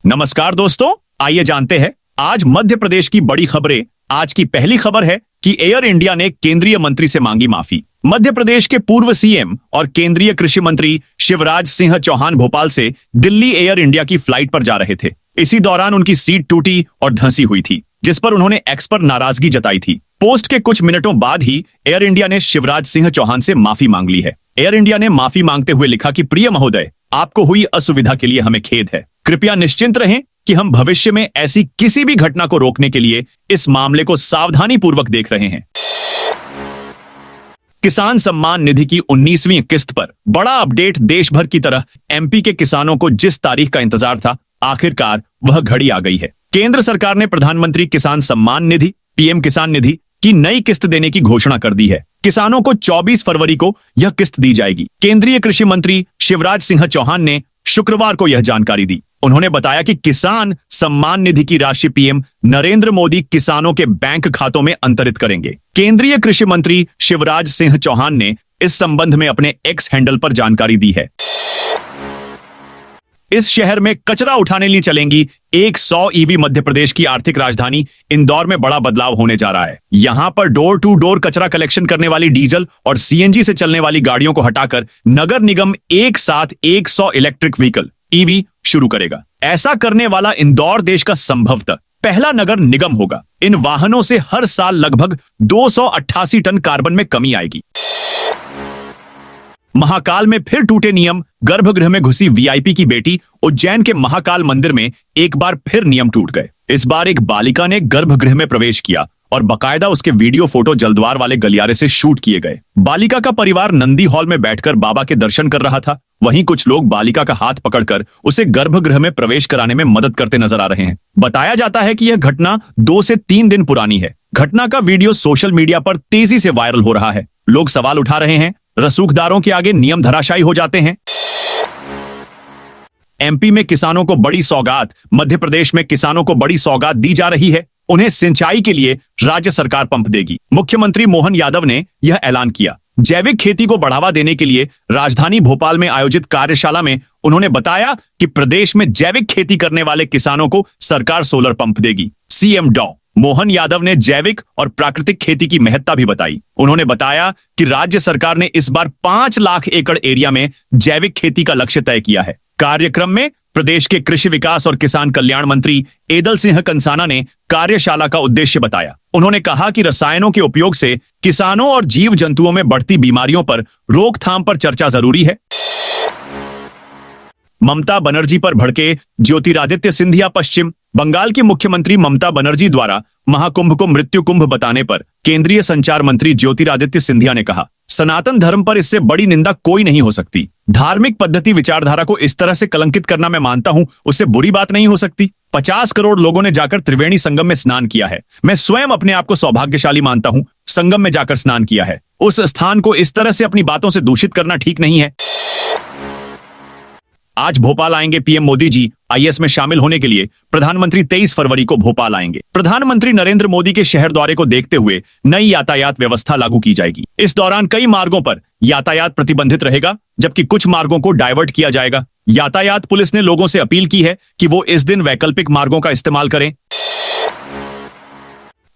नमस्कार दोस्तों, आइए जानते हैं आज मध्य प्रदेश की बड़ी खबरें। आज की पहली खबर है कि एयर इंडिया ने केंद्रीय मंत्री से मांगी माफी। मध्य प्रदेश के पूर्व सीएम और केंद्रीय कृषि मंत्री शिवराज सिंह चौहान भोपाल से दिल्ली एयर इंडिया की फ्लाइट पर जा रहे थे। इसी दौरान उनकी सीट टूटी और धंसी हुई थी, जिस पर उन्होंने एक्स पर नाराजगी जताई थी। पोस्ट के कुछ मिनटों बाद ही एयर इंडिया ने शिवराज सिंह चौहान से माफी मांग ली है। एयर इंडिया ने माफी मांगते हुए लिखा कि प्रिय महोदय, आपको हुई असुविधा के लिए हमें खेद है। कृपया निश्चिंत रहें कि हम भविष्य में ऐसी किसी भी घटना को रोकने के लिए इस मामले को सावधानी पूर्वक देख रहे हैं। किसान सम्मान निधि की 19वीं किस्त पर बड़ा अपडेट। देश भर की तरह एमपी के किसानों को जिस तारीख का इंतजार था, आखिरकार वह घड़ी आ गई है। केंद्र सरकार ने प्रधानमंत्री किसान सम्मान निधि पीएम किसान निधि की नई किस्त देने की घोषणा कर दी है। किसानों को 24 फरवरी को यह किस्त दी जाएगी। केंद्रीय कृषि मंत्री शिवराज सिंह चौहान ने शुक्रवार को यह जानकारी दी। उन्होंने बताया कि किसान सम्मान निधि की राशि पीएम नरेंद्र मोदी किसानों के बैंक खातों में अंतरित करेंगे। केंद्रीय कृषि मंत्री शिवराज सिंह चौहान ने इस संबंध में अपने एक्स हैंडल पर जानकारी दी है। इस शहर में कचरा उठाने लिए चलेंगी 100 ईवी। मध्य प्रदेश की आर्थिक राजधानी इंदौर में बड़ा बदलाव होने जा रहा है। यहां पर डोर टू डोर कचरा कलेक्शन करने वाली डीजल और सीएनजी से चलने वाली गाड़ियों को हटाकर नगर निगम एक साथ 100 इलेक्ट्रिक व्हीकल ईवी शुरू करेगा। ऐसा करने वाला इंदौर देश का संभवतः पहला नगर निगम होगा। इन वाहनों से हर साल लगभग 288 टन कार्बन में कमी आएगी। महाकाल में फिर टूटे नियम। गर्भगृह में घुसी वीआईपी की बेटी। उज्जैन के महाकाल मंदिर में एक बार फिर नियम टूट गए। इस बार एक बालिका ने गर्भगृह में प्रवेश किया और बकायदा उसके वीडियो फोटो जलद्वार वाले गलियारे से शूट किए गए। बालिका का परिवार नंदी हॉल में बैठकर बाबा के दर्शन कर रहा था। वहीं कुछ लोग बालिका का हाथ पकड़कर उसे गर्भगृह में प्रवेश कराने में मदद करते नजर आ रहे हैं। बताया जाता है कि यह घटना 2 से 3 दिन पुरानी है। घटना का वीडियो सोशल मीडिया पर तेजी से वायरल हो रहा है। लोग सवाल उठा रहे हैं, रसूखदारों के आगे नियम धराशायी हो जाते हैं। एमपी में किसानों को बड़ी सौगात। मध्य प्रदेश में किसानों को बड़ी सौगात दी जा रही है। उन्हें सिंचाई के लिए राज्य सरकार पंप देगी। मुख्यमंत्री मोहन यादव ने यह ऐलान किया। जैविक खेती को बढ़ावा देने के लिए राजधानी भोपाल में आयोजित कार्यशाला में उन्होंने बताया कि प्रदेश में जैविक खेती करने वाले किसानों को सरकार सोलर पंप देगी। सीएम डॉ मोहन यादव ने जैविक और प्राकृतिक खेती की महत्ता भी बताई। उन्होंने बताया कि राज्य सरकार ने इस बार 5 लाख एकड़ एरिया में जैविक खेती का लक्ष्य तय किया है। कार्यक्रम में प्रदेश के कृषि विकास और किसान कल्याण मंत्री एदल सिंह कंसाना ने कार्यशाला का उद्देश्य बताया। उन्होंने कहा कि रसायनों के उपयोग से किसानों और जीव जंतुओं में बढ़ती बीमारियों पर रोकथाम पर चर्चा जरूरी है। ममता बनर्जी पर भड़के ज्योतिरादित्य सिंधिया। पश्चिम बंगाल की मुख्यमंत्री ममता बनर्जी द्वारा महाकुंभ को मृत्यु कुंभ बताने पर केंद्रीय संचार मंत्री ज्योतिरादित्य सिंधिया ने कहा, सनातन धर्म पर इससे बड़ी निंदा कोई नहीं हो सकती। धार्मिक पद्धति विचारधारा को इस तरह से कलंकित करना मैं मानता हूं, उससे बुरी बात नहीं हो सकती। 50 करोड़ लोगों ने जाकर त्रिवेणी संगम में स्नान किया है। मैं स्वयं अपने आप को सौभाग्यशाली मानता हूं, संगम में जाकर स्नान किया है। उस स्थान को इस तरह से अपनी बातों से दूषित करना ठीक नहीं है। आज भोपाल आएंगे पीएम मोदी जी। आईएएस में शामिल होने के लिए प्रधानमंत्री 23 फरवरी को भोपाल आएंगे। प्रधानमंत्री नरेंद्र मोदी के शहर दौरे को देखते हुए नई यातायात व्यवस्था लागू की जाएगी। इस दौरान कई मार्गों पर यातायात प्रतिबंधित रहेगा, जबकि कुछ मार्गों को डायवर्ट किया जाएगा। यातायात पुलिस ने लोगों से अपील की है कि वो इस दिन वैकल्पिक मार्गों का इस्तेमाल करें।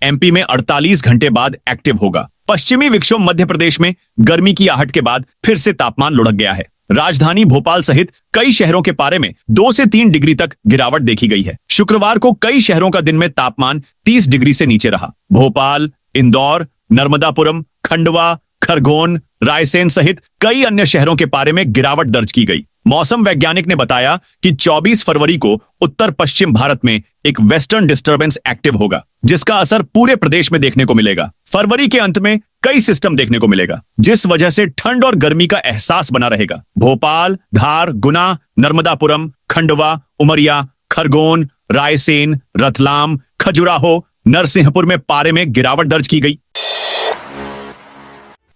एमपी में 48 घंटे बाद एक्टिव होगा। पश्चिमी विक्षोभ मध्य प्रदेश में गर्मी की आहट के बाद फिर से तापमान लुढ़क गया है। राजधानी भोपाल सहित कई शहरों के पारे में 2 से 3 डिग्री तक गिरावट देखी गई है। शुक्रवार को कई शहरों का दिन में तापमान 30 डिग्री से नीचे रहा। भोपाल, इंदौर, नर्मदापुरम, खंडवा, खरगोन, रायसेन सहित कई अन्य शहरों के पारे में गिरावट दर्ज की गई। मौसम वैज्ञानिक ने बताया कि 24 फरवरी को उत्तर पश्चिम भारत में एक वेस्टर्न डिस्टर्बेंस एक्टिव होगा, जिसका असर पूरे प्रदेश में देखने को मिलेगा। फरवरी के अंत में कई सिस्टम देखने को मिलेगा, जिस वजह से ठंड और गर्मी का एहसास बना रहेगा। भोपाल, धार, गुना, नर्मदापुरम, खंडवा, उमरिया, खरगोन, रायसेन, रतलाम, खजुराहो, नरसिंहपुर में पारे में गिरावट दर्ज की गई।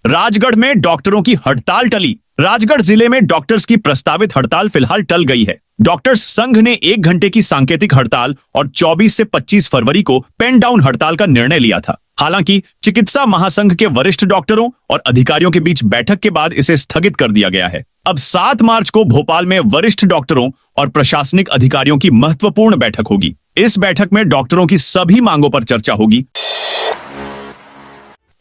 राजगढ़ में डॉक्टरों की हड़ताल टली। राजगढ़ जिले में डॉक्टर्स की प्रस्तावित हड़ताल फिलहाल टल गई है। डॉक्टर्स संघ ने 1 घंटे की सांकेतिक हड़ताल और 24 से 25 फरवरी को पेन डाउन हड़ताल का निर्णय लिया था। हालांकि चिकित्सा महासंघ के वरिष्ठ डॉक्टरों और अधिकारियों के बीच बैठक के बाद इसे स्थगित कर दिया गया है। अब 7 मार्च को भोपाल में वरिष्ठ डॉक्टरों और प्रशासनिक अधिकारियों की महत्वपूर्ण बैठक होगी। इस बैठक में डॉक्टरों की सभी मांगों पर चर्चा होगी।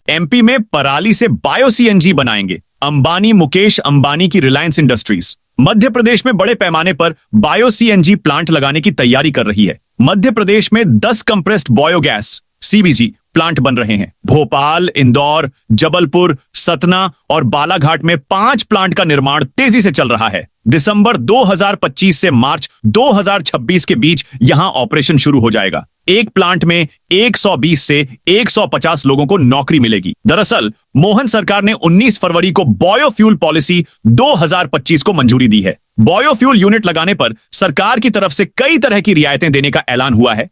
एमपी में पराली से बायो सीएनजी बनाएंगे अंबानी, मुकेश अंबानी की रिलायंस इंडस्ट्रीज मध्य प्रदेश में बड़े पैमाने पर बायो सीएनजी प्लांट लगाने की तैयारी कर रही है। मध्य प्रदेश में 10 कंप्रेस्ड बायोगैस सीबीजी प्लांट बन रहे हैं। भोपाल, इंदौर, जबलपुर, सतना और बालाघाट में 5 प्लांट का निर्माण तेजी से चल रहा है। दिसंबर 2025 से मार्च 2026 के बीच यहां ऑपरेशन शुरू हो जाएगा। एक प्लांट में 120 से 150 लोगों को नौकरी मिलेगी। दरअसल मोहन सरकार ने 19 फरवरी को बायोफ्यूल पॉलिसी 2025 को मंजूरी दी है। बायोफ्यूल यूनिट लगाने पर सरकार की तरफ से कई तरह की रियायतें देने का ऐलान हुआ है।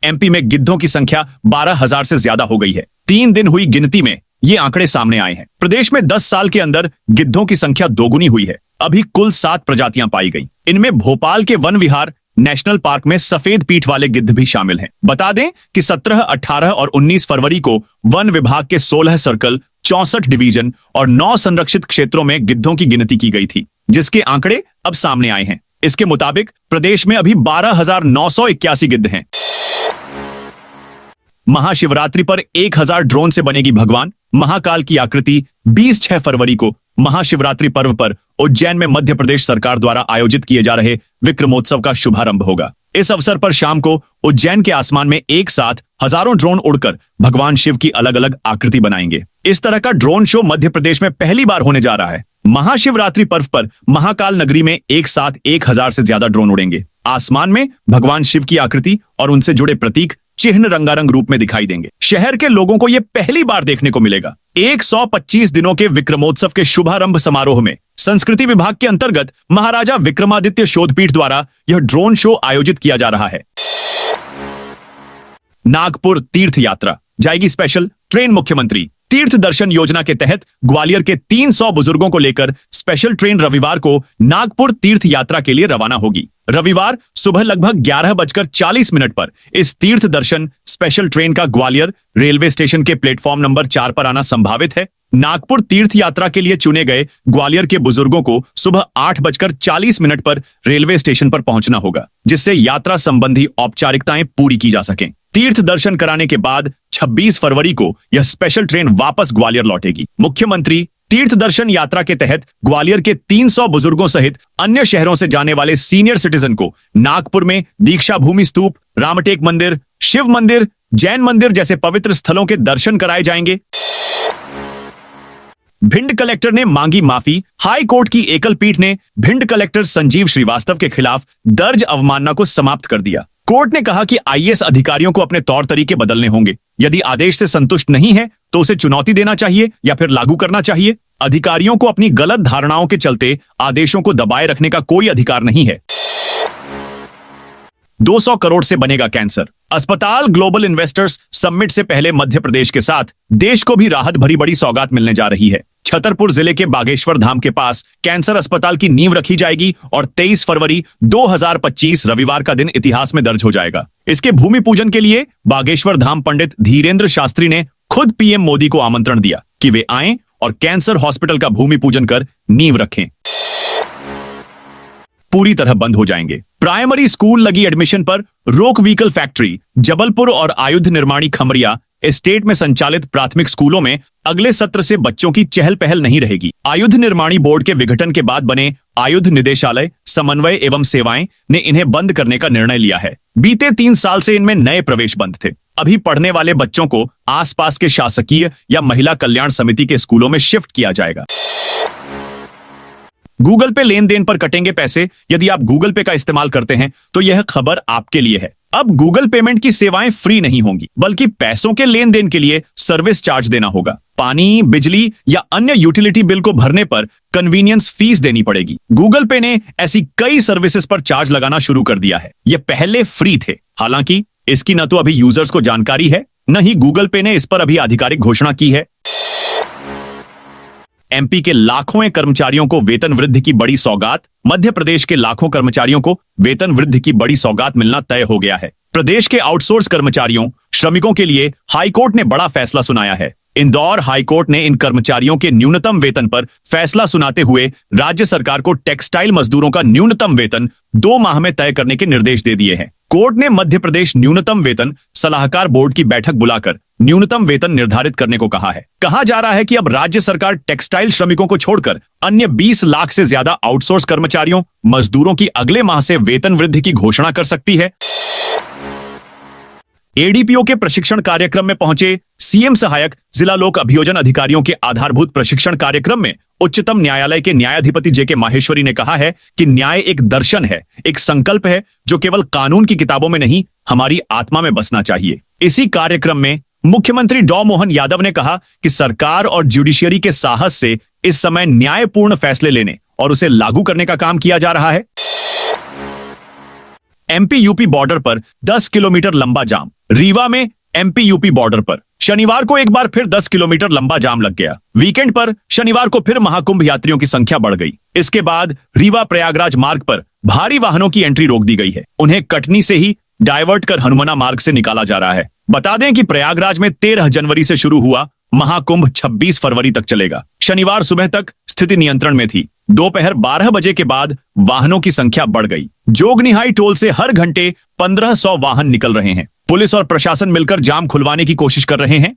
एमपी में गिद्धों की संख्या 12,000 से ज्यादा हो गई है। 3 दिन हुई गिनती में ये आंकड़े सामने आए हैं। प्रदेश में 10 साल के अंदर गिद्धों की संख्या दोगुनी हुई है। अभी कुल 7 प्रजातियां पाई गई। इनमें भोपाल के वन विहार नेशनल पार्क में सफेद पीठ वाले गिद्ध भी शामिल हैं। बता दें कि 17, 18 और 19 फरवरी को वन विभाग के 16 सर्कल, 64 डिवीजन और 9 संरक्षित क्षेत्रों में गिद्धों की गिनती की गई थी, जिसके आंकड़े अब सामने आए हैं। इसके मुताबिक प्रदेश में अभी 12,981 गिद्ध हैं। महाशिवरात्रि पर 1000 ड्रोन से बनेगी भगवान महाकाल की आकृति। 26 फरवरी को महाशिवरात्रि पर्व पर उज्जैन में मध्य प्रदेश सरकार द्वारा आयोजित किए जा रहे विक्रमोत्सव का शुभारंभ होगा। इस अवसर पर शाम को उज्जैन के आसमान में एक साथ हजारों ड्रोन उड़कर भगवान शिव की अलग अलग आकृति बनाएंगे। इस तरह का ड्रोन शो मध्य प्रदेश में पहली बार होने जा रहा है। महाशिवरात्रि पर्व पर महाकाल नगरी में एक साथ 1000 से ज्यादा ड्रोन उड़ेंगे। आसमान में भगवान शिव की आकृति और उनसे जुड़े प्रतीक चिन्ह रंगारंग रूप में दिखाई देंगे। शहर के लोगों को यह पहली बार देखने को मिलेगा। 125 दिनों के विक्रमोत्सव के शुभारंभ समारोह में संस्कृति विभाग के अंतर्गत महाराजा विक्रमादित्य शोधपीठ द्वारा यह ड्रोन शो आयोजित किया जा रहा है। नागपुर तीर्थ यात्रा जाएगी स्पेशल ट्रेन। मुख्यमंत्री तीर्थ दर्शन योजना के तहत ग्वालियर के 300 बुजुर्गों को लेकर स्पेशल ट्रेन रविवार को नागपुर तीर्थ यात्रा के लिए रवाना होगी। रविवार सुबह लगभग 11:40 पर इस तीर्थ दर्शन स्पेशल ट्रेन का ग्वालियर रेलवे स्टेशन के प्लेटफॉर्म नंबर 4 पर आना संभावित है। नागपुर तीर्थ यात्रा के लिए चुने गए ग्वालियर के बुजुर्गों को सुबह 8:40 पर रेलवे स्टेशन पर पहुंचना होगा, जिससे यात्रा संबंधी औपचारिकताएं पूरी की जा सकें। तीर्थ दर्शन कराने के बाद 26 फरवरी को यह स्पेशल ट्रेन वापस ग्वालियर लौटेगी। मुख्यमंत्री तीर्थ दर्शन यात्रा के तहत ग्वालियर के 300 बुजुर्गों सहित अन्य शहरों से जाने वाले सीनियर सिटीजन को नागपुर में दीक्षा भूमि स्तूप, रामटेक मंदिर, शिव मंदिर, जैन मंदिर जैसे पवित्र स्थलों के दर्शन कराए जाएंगे। भिंड कलेक्टर ने मांगी माफी। हाई कोर्ट की एकल पीठ ने भिंड कलेक्टर संजीव श्रीवास्तव के खिलाफ दर्ज अवमानना को समाप्त कर दिया। कोर्ट ने कहा कि आईएएस अधिकारियों को अपने तौर तरीके बदलने होंगे। यदि आदेश से संतुष्ट नहीं है तो उसे चुनौती देना चाहिए या फिर लागू करना चाहिए। अधिकारियों को अपनी गलत धारणाओं के चलते आदेशों को दबाए रखने का कोई अधिकार नहीं है। 200 करोड़ से बनेगा कैंसर अस्पताल। ग्लोबल इन्वेस्टर्स समिट से पहले मध्य प्रदेश के साथ देश को भी राहत भरी बड़ी सौगात मिलने जा रही है। छतरपुर जिले के बागेश्वर धाम के पास कैंसर अस्पताल की नींव रखी जाएगी और 23 फरवरी 2025 रविवार का दिन इतिहास में दर्ज हो जाएगा। इसके भूमि पूजन के लिए बागेश्वर धाम पंडित धीरेन्द्र शास्त्री ने खुद पीएम मोदी को आमंत्रण दिया कि वे आएं और कैंसर हॉस्पिटल का भूमि पूजन कर नींव रखें। पूरी तरह बंद हो जाएंगे प्राइमरी स्कूल लगी एडमिशन पर रोक। व्हीकल फैक्ट्री जबलपुर और आयुध निर्माणी खमरिया एस्टेट में संचालित प्राथमिक स्कूलों में अगले सत्र से बच्चों की चहल पहल नहीं रहेगी। आयुध निर्माणी बोर्ड के विघटन के बाद बने आयुध निदेशालय समन्वय एवं सेवाएं ने इन्हें बंद करने का निर्णय लिया है। बीते 3 साल से इनमें नए प्रवेश बंद थे। अभी पढ़ने वाले बच्चों को आसपास के शासकीय या महिला कल्याण समिति के स्कूलों में शिफ्ट किया जाएगा। गूगल पे लेन देन पर कटेंगे पैसे। यदि आप गूगल पे का इस्तेमाल करते हैं तो यह खबर आपके लिए है। अब गूगल पेमेंट की सेवाएं फ्री नहीं होंगी, बल्कि पैसों के लेन देन के लिए सर्विस चार्ज देना होगा। पानी, बिजली या अन्य यूटिलिटी बिल को भरने पर कन्वीनियंस फीस देनी पड़ेगी। गूगल पे ने ऐसी कई सर्विसेज पर चार्ज लगाना शुरू कर दिया है। ये पहले फ्री थे, हालांकि इसकी न तो अभी यूजर्स को जानकारी है, न ही गूगल पे ने इस पर अभी आधिकारिक घोषणा की है। एमपी के लाखों कर्मचारियों को वेतन वृद्धि की बड़ी सौगात। मध्य प्रदेश के लाखों कर्मचारियों को वेतन वृद्धि की बड़ी सौगात मिलना तय हो गया है। प्रदेश के आउटसोर्स कर्मचारियों, श्रमिकों के लिए हाईकोर्ट ने बड़ा फैसला सुनाया है। इंदौर हाईकोर्ट ने इन कर्मचारियों के न्यूनतम वेतन पर फैसला सुनाते हुए राज्य सरकार को टेक्सटाइल मजदूरों का न्यूनतम वेतन 2 माह में तय करने के निर्देश दे दिए हैं। कोर्ट ने मध्य प्रदेश न्यूनतम वेतन सलाहकार बोर्ड की बैठक बुलाकर न्यूनतम वेतन निर्धारित करने को कहा है। कहा जा रहा है कि अब राज्य सरकार टेक्सटाइल श्रमिकों को छोड़कर अन्य 20 लाख से ज्यादा आउटसोर्स कर्मचारियों मजदूरों की अगले माह से वेतन वृद्धि की घोषणा कर सकती है। एडीपीओ के प्रशिक्षण कार्यक्रम में पहुंचे सीएम सहायक जिला लोक अभियोजन अधिकारियों के आधारभूत प्रशिक्षण कार्यक्रम में उच्चतम न्यायालय के न्यायाधिपति जेके माहेश्वरी ने कहा है कि न्याय एक दर्शन है, एक संकल्प है जो केवल कानून की किताबों में नहीं हमारी आत्मा में बसना चाहिए। इसी कार्यक्रम में मुख्यमंत्री डॉ मोहन यादव ने कहा कि सरकार और जुडिशियरी के साहस से इस समय न्यायपूर्ण फैसले लेने और उसे लागू करने का काम किया जा रहा है। एमपी यूपी बॉर्डर पर 10 किलोमीटर लंबा जाम। रीवा में एमपी यूपी बॉर्डर पर शनिवार को एक बार फिर 10 किलोमीटर लंबा जाम लग गया। वीकेंड पर शनिवार को फिर महाकुंभ यात्रियों की संख्या बढ़ गई। इसके बाद रीवा प्रयागराज मार्ग पर भारी वाहनों की एंट्री रोक दी गई है। उन्हें कटनी से ही डाइवर्ट कर हनुमाना मार्ग से निकाला जा रहा है। बता दें कि प्रयागराज में 13 जनवरी से शुरू हुआ महाकुंभ 26 फरवरी तक चलेगा। शनिवार सुबह तक स्थिति नियंत्रण में थी। दोपहर 12 बजे के बाद वाहनों की संख्या बढ़ गई। जोगनिहाई टोल से हर घंटे 1500 वाहन निकल रहे हैं। पुलिस और प्रशासन मिलकर जाम खुलवाने की कोशिश कर रहे हैं।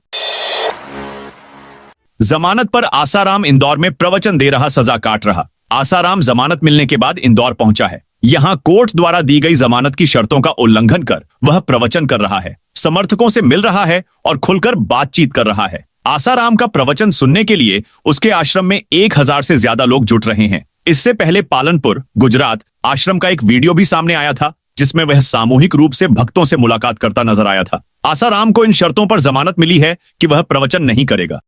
जमानत पर आसाराम इंदौर में प्रवचन दे रहा, सजा काट रहा। आसाराम जमानत मिलने के बाद इंदौर पहुंचा है। यहां कोर्ट द्वारा दी गई जमानत की शर्तों का उल्लंघन कर वह प्रवचन कर रहा है, समर्थकों से मिल रहा है और खुलकर बातचीत कर रहा है। आसाराम का प्रवचन सुनने के लिए उसके आश्रम में 1000 से ज्यादा लोग जुट रहे हैं। इससे पहले पालनपुर, गुजरात आश्रम का एक वीडियो भी सामने आया था जिसमें वह सामूहिक रूप से भक्तों से मुलाकात करता नजर आया था। आसाराम को इन शर्तों पर जमानत मिली है कि वह प्रवचन नहीं करेगा।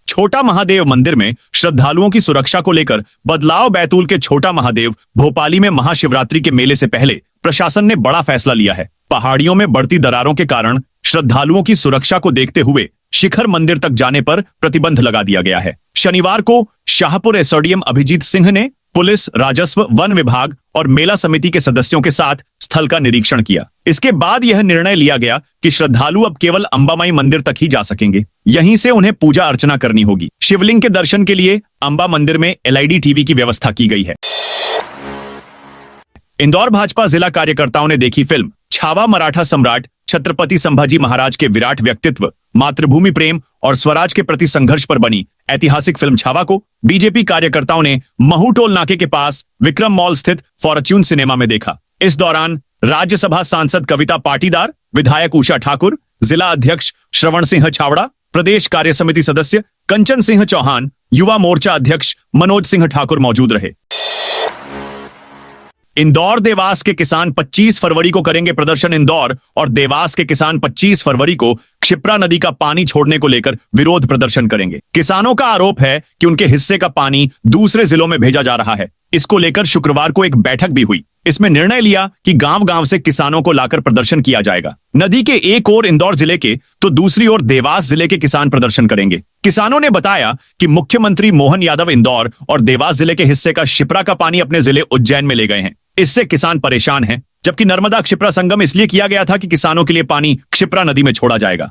छोटा महादेव मंदिर में श्रद्धालुओं की सुरक्षा को लेकर बदलाव। बैतूल के छोटा महादेव भोपाली में महाशिवरात्रि के मेले से पहले प्रशासन ने बड़ा फैसला लिया है। पहाड़ियों में बढ़ती दरारों के कारण श्रद्धालुओं की सुरक्षा को देखते हुए शिखर मंदिर तक जाने पर प्रतिबंध लगा दिया गया है। शनिवार को शाहपुर एसडीएम अभिजीत सिंह ने पुलिस, राजस्व, वन विभाग और मेला समिति के सदस्यों के साथ स्थल का निरीक्षण किया। इसके बाद यह निर्णय लिया गया कि श्रद्धालु अब केवल अंबामाई मंदिर तक ही जा सकेंगे। यहीं से उन्हें पूजा अर्चना करनी होगी। शिवलिंग के दर्शन के लिए अंबा मंदिर में एलईडी टीवी की व्यवस्था की गई है। इंदौर भाजपा जिला कार्यकर्ताओं ने देखी फिल्म छावा। मराठा सम्राट छत्रपति संभाजी महाराज के विराट व्यक्तित्व, मातृभूमि प्रेम और स्वराज के प्रति संघर्ष पर बनी ऐतिहासिक फिल्म छावा को बीजेपी कार्यकर्ताओं ने महू टोल नाके के पास विक्रम मॉल स्थित फॉर्च्यून सिनेमा में देखा। इस दौरान राज्यसभा सांसद कविता पाटीदार, विधायक उषा ठाकुर, जिला अध्यक्ष श्रवण सिंह छावड़ा, प्रदेश कार्य समिति सदस्य कंचन सिंह चौहान, युवा मोर्चा अध्यक्ष मनोज सिंह ठाकुर मौजूद रहे। इंदौर देवास के किसान 25 फरवरी को करेंगे प्रदर्शन। इंदौर और देवास के किसान 25 फरवरी को क्षिप्रा नदी का पानी छोड़ने को लेकर विरोध प्रदर्शन करेंगे। किसानों का आरोप है कि उनके हिस्से का पानी दूसरे जिलों में भेजा जा रहा है। इसको लेकर शुक्रवार को एक बैठक भी हुई। इसमें निर्णय लिया कि गांव-गांव से किसानों को लाकर प्रदर्शन किया जाएगा। नदी के एक ओर इंदौर जिले के तो दूसरी ओर देवास जिले के किसान प्रदर्शन करेंगे। किसानों ने बताया कि मुख्यमंत्री मोहन यादव इंदौर और देवास जिले के हिस्से का शिप्रा का पानी अपने जिले उज्जैन में ले गए हैं। इससे किसान परेशान हैं, जबकि नर्मदा क्षिप्रा संगम इसलिए किया गया था कि किसानों के लिए पानी क्षिप्रा नदी में छोड़ा जाएगा।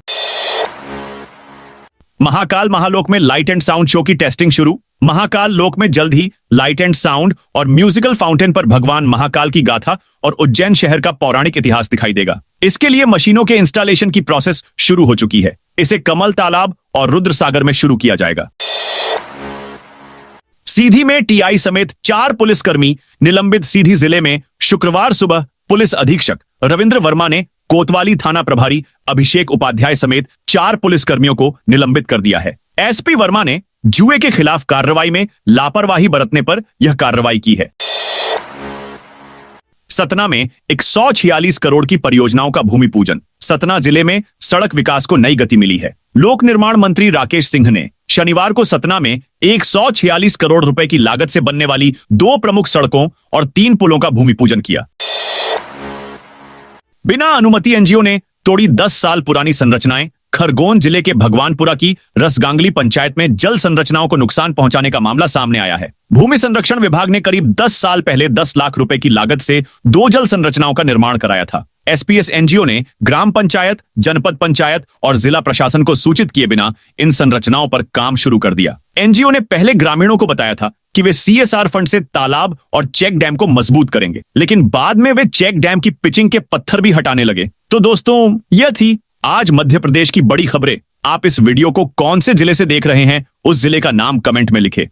महाकाल महालोक में लाइट एंड साउंड शो की टेस्टिंग शुरू। महाकाल लोक में जल्द ही लाइट एंड साउंड और म्यूजिकल फाउंटेन पर भगवान महाकाल की गाथा और उज्जैन शहर का पौराणिक इतिहास दिखाई देगा। इसके लिए मशीनों के इंस्टॉलेशन की प्रोसेस शुरू हो चुकी है। इसे कमल तालाब और रुद्र सागर में शुरू किया जाएगा। सीधी में टीआई समेत 4 पुलिसकर्मी निलंबित। सीधी जिले में शुक्रवार सुबह पुलिस अधीक्षक रविंद्र वर्मा ने कोतवाली थाना प्रभारी अभिषेक उपाध्याय समेत 4 पुलिसकर्मियों को निलंबित कर दिया है। एसपी वर्मा ने जुए के खिलाफ कार्रवाई में लापरवाही बरतने पर यह कार्रवाई की है। सतना में 146 करोड़ की परियोजनाओं का भूमि पूजन। सतना जिले में सड़क विकास को नई गति मिली है। लोक निर्माण मंत्री राकेश सिंह ने शनिवार को सतना में 146 करोड़ रुपए की लागत से बनने वाली 2 प्रमुख सड़कों और 3 पुलों का भूमि पूजन किया। बिना अनुमति एनजीओ ने तोड़ी 10 साल पुरानी संरचनाएं। खरगोन जिले के भगवानपुरा की रसगांगली पंचायत में जल संरचनाओं को नुकसान पहुंचाने का मामला सामने आया है। भूमि संरक्षण विभाग ने करीब 10 साल पहले 10 लाख रुपए की लागत से 2 जल संरचनाओं का निर्माण कराया था। एसपीएस एनजीओ ने ग्राम पंचायत, जनपद पंचायत और जिला प्रशासन को सूचित किए बिना इन संरचनाओं पर काम शुरू कर दिया। एनजीओ ने पहले ग्रामीणों को बताया था कि वे सीएसआर फंड से तालाब और चेक डैम को मजबूत करेंगे, लेकिन बाद में वे चेक डैम की पिचिंग के पत्थर भी हटाने लगे। तो दोस्तों, यह थी आज मध्य प्रदेश की बड़ी खबरें। आप इस वीडियो को कौन से जिले से देख रहे हैं, उस जिले का नाम कमेंट में लिखें।